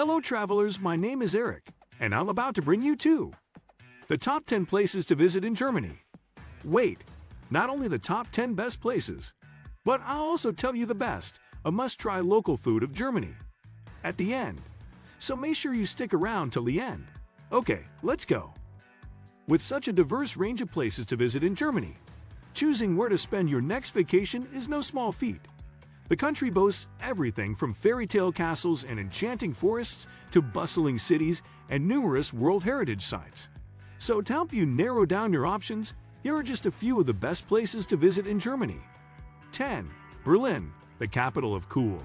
Hello travelers, my name is Eric, and I'm about to bring you to the top 10 places to visit in Germany. Wait, not only the top 10 best places, but I'll also tell you the best, a must-try local food of Germany at the end. So make sure you stick around till the end. Okay, let's go. With such a diverse range of places to visit in Germany, choosing where to spend your next vacation is no small feat. The country boasts everything from fairy tale castles and enchanting forests to bustling cities and numerous World Heritage sites. So to help you narrow down your options, here are just a few of the best places to visit in Germany. 10. Berlin, the capital of cool.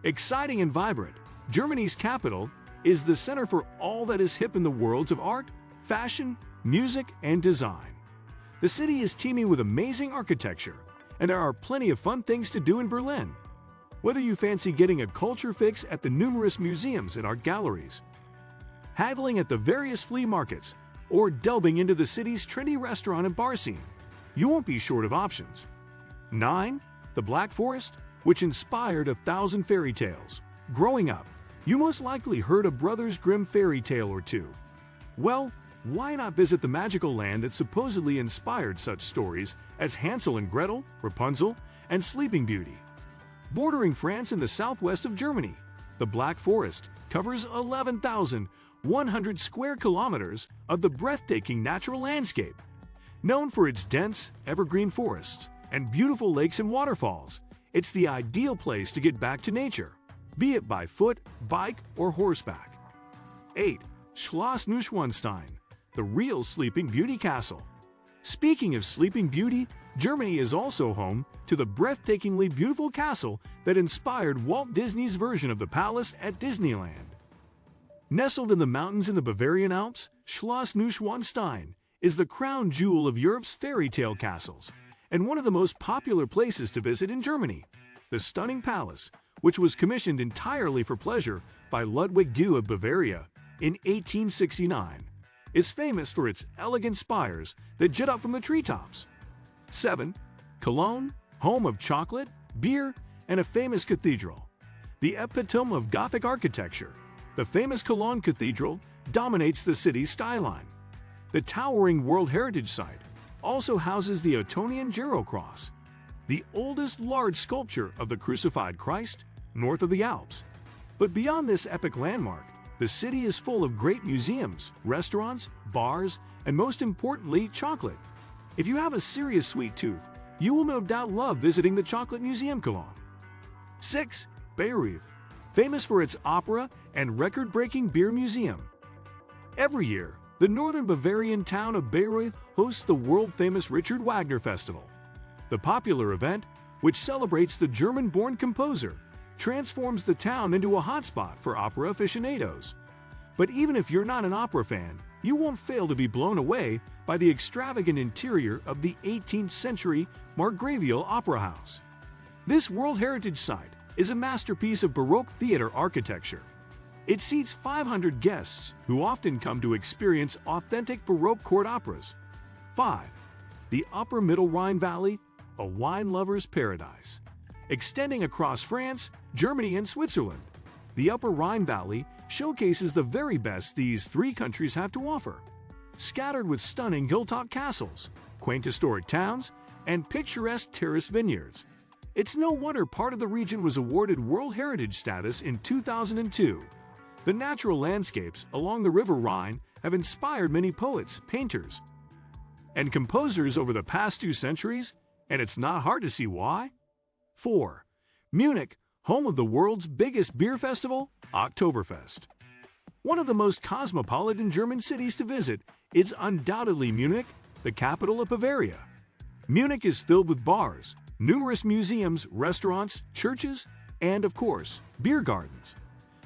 Exciting and vibrant, Germany's capital is the center for all that is hip in the worlds of art, fashion, music, and design. The city is teeming with amazing architecture, and there are plenty of fun things to do in Berlin. Whether you fancy getting a culture fix at the numerous museums and art galleries, haggling at the various flea markets, or delving into the city's trendy restaurant and bar scene, you won't be short of options. 9. The Black Forest, which inspired 1,000 fairy tales. Growing up, you most likely heard a Brothers Grimm fairy tale or two. Well, why not visit the magical land that supposedly inspired such stories as Hansel and Gretel, Rapunzel, and Sleeping Beauty? Bordering France in the southwest of Germany, the Black Forest covers 11,100 square kilometers of the breathtaking natural landscape. Known for its dense, evergreen forests and beautiful lakes and waterfalls, it's the ideal place to get back to nature, be it by foot, bike, or horseback. 8. Schloss Neuschwanstein, the real Sleeping Beauty castle. Speaking of Sleeping Beauty, Germany is also home to the breathtakingly beautiful castle that inspired Walt Disney's version of the palace at Disneyland. Nestled in the mountains in the Bavarian Alps, Schloss Neuschwanstein is the crown jewel of Europe's fairy tale castles and one of the most popular places to visit in Germany. The stunning palace, which was commissioned entirely for pleasure by Ludwig II of Bavaria in 1869, is famous for its elegant spires that jut up from the treetops. 7. Cologne, home of chocolate, beer, and a famous cathedral. The epitome of Gothic architecture, the famous Cologne Cathedral dominates the city's skyline. The towering World Heritage Site also houses the Ottonian Gero Cross, the oldest large sculpture of the crucified Christ north of the Alps. But beyond this epic landmark, the city is full of great museums, restaurants, bars, and most importantly, chocolate. If you have a serious sweet tooth, you will no doubt love visiting the Chocolate Museum Cologne. 6. Bayreuth, famous for its opera and record-breaking beer museum. Every year, the northern Bavarian town of Bayreuth hosts the world-famous Richard Wagner Festival. The popular event, which celebrates the German-born composer, transforms the town into a hotspot for opera aficionados. But even if you're not an opera fan, you won't fail to be blown away by the extravagant interior of the 18th century Marggravial Opera House. This World Heritage Site is a masterpiece of Baroque theater architecture. It seats 500 guests who often come to experience authentic Baroque court operas. 5. The Upper Middle Rhine Valley, a wine lover's paradise. Extending across France, Germany, and Switzerland, the Upper Rhine Valley showcases the very best these three countries have to offer. Scattered with stunning hilltop castles, quaint historic towns, and picturesque terrace vineyards, it's no wonder part of the region was awarded World Heritage status in 2002. The natural landscapes along the River Rhine have inspired many poets, painters, and composers over the past 2 centuries, and it's not hard to see why. 4. Munich, home of the world's biggest beer festival, Oktoberfest. One of the most cosmopolitan German cities to visit is undoubtedly Munich, the capital of Bavaria. Munich is filled with bars, numerous museums, restaurants, churches, and, of course, beer gardens.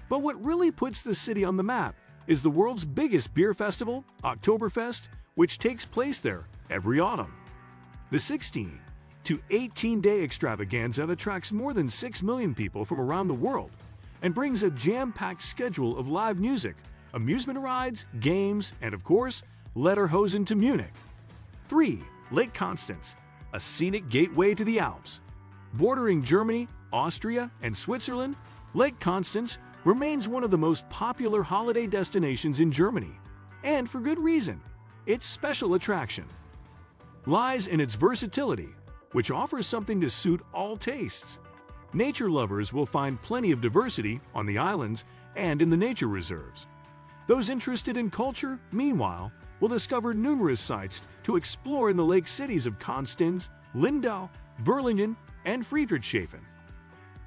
But what really puts the city on the map is the world's biggest beer festival, Oktoberfest, which takes place there every autumn. The 16 to 18-day extravaganza attracts more than 6 million people from around the world and brings a jam-packed schedule of live music, amusement rides, games, and of course, Lederhosen to Munich. 3. Lake Constance, a scenic gateway to the Alps. Bordering Germany, Austria, and Switzerland, Lake Constance remains one of the most popular holiday destinations in Germany, and for good reason. Its special attraction lies in its versatility, which offers something to suit all tastes. Nature lovers will find plenty of diversity on the islands and in the nature reserves. Those interested in culture, meanwhile, will discover numerous sites to explore in the lake cities of Constance, Lindau, Berlingen, and Friedrichshafen.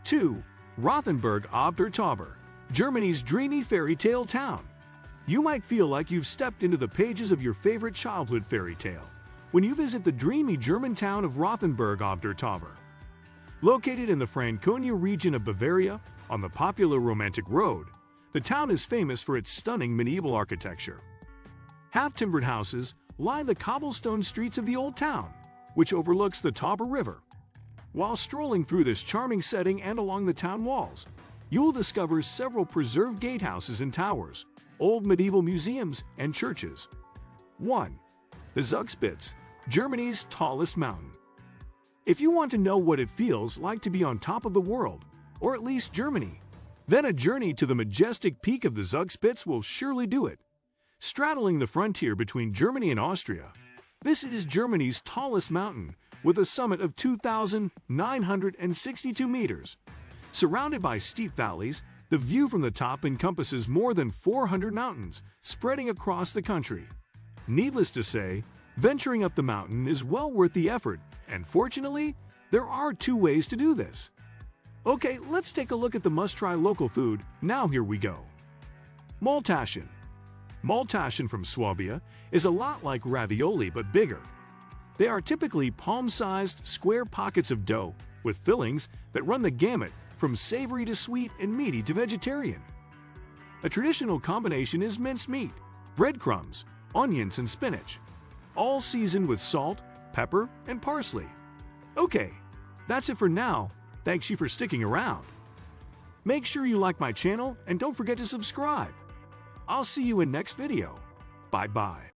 2. Rothenburg ob der Tauber, Germany's dreamy fairy tale town. You might feel like you've stepped into the pages of your favorite childhood fairy tale when you visit the dreamy German town of Rothenburg ob der Tauber. Located in the Franconia region of Bavaria, on the popular Romantic Road, the town is famous for its stunning medieval architecture. Half-timbered houses line the cobblestone streets of the old town, which overlooks the Tauber River. While strolling through this charming setting and along the town walls, you will discover several preserved gatehouses and towers, old medieval museums, and churches. 1. The Zugspitze, Germany's tallest mountain. If you want to know what it feels like to be on top of the world, or at least Germany, then a journey to the majestic peak of the Zugspitze will surely do it. Straddling the frontier between Germany and Austria, this is Germany's tallest mountain with a summit of 2,962 meters. Surrounded by steep valleys, the view from the top encompasses more than 400 mountains spreading across the country. Needless to say, venturing up the mountain is well worth the effort, and fortunately, there are 2 ways to do this. Okay, let's take a look at the must-try local food. Now here we go. Maultaschen. Maultaschen from Swabia is a lot like ravioli but bigger. They are typically palm-sized, square pockets of dough with fillings that run the gamut from savory to sweet and meaty to vegetarian. A traditional combination is minced meat, breadcrumbs, onions, and spinach, all seasoned with salt, pepper, and parsley. Okay, that's it for now. Thanks you for sticking around. Make sure you like my channel and don't forget to subscribe. I'll see you in next video. Bye-bye.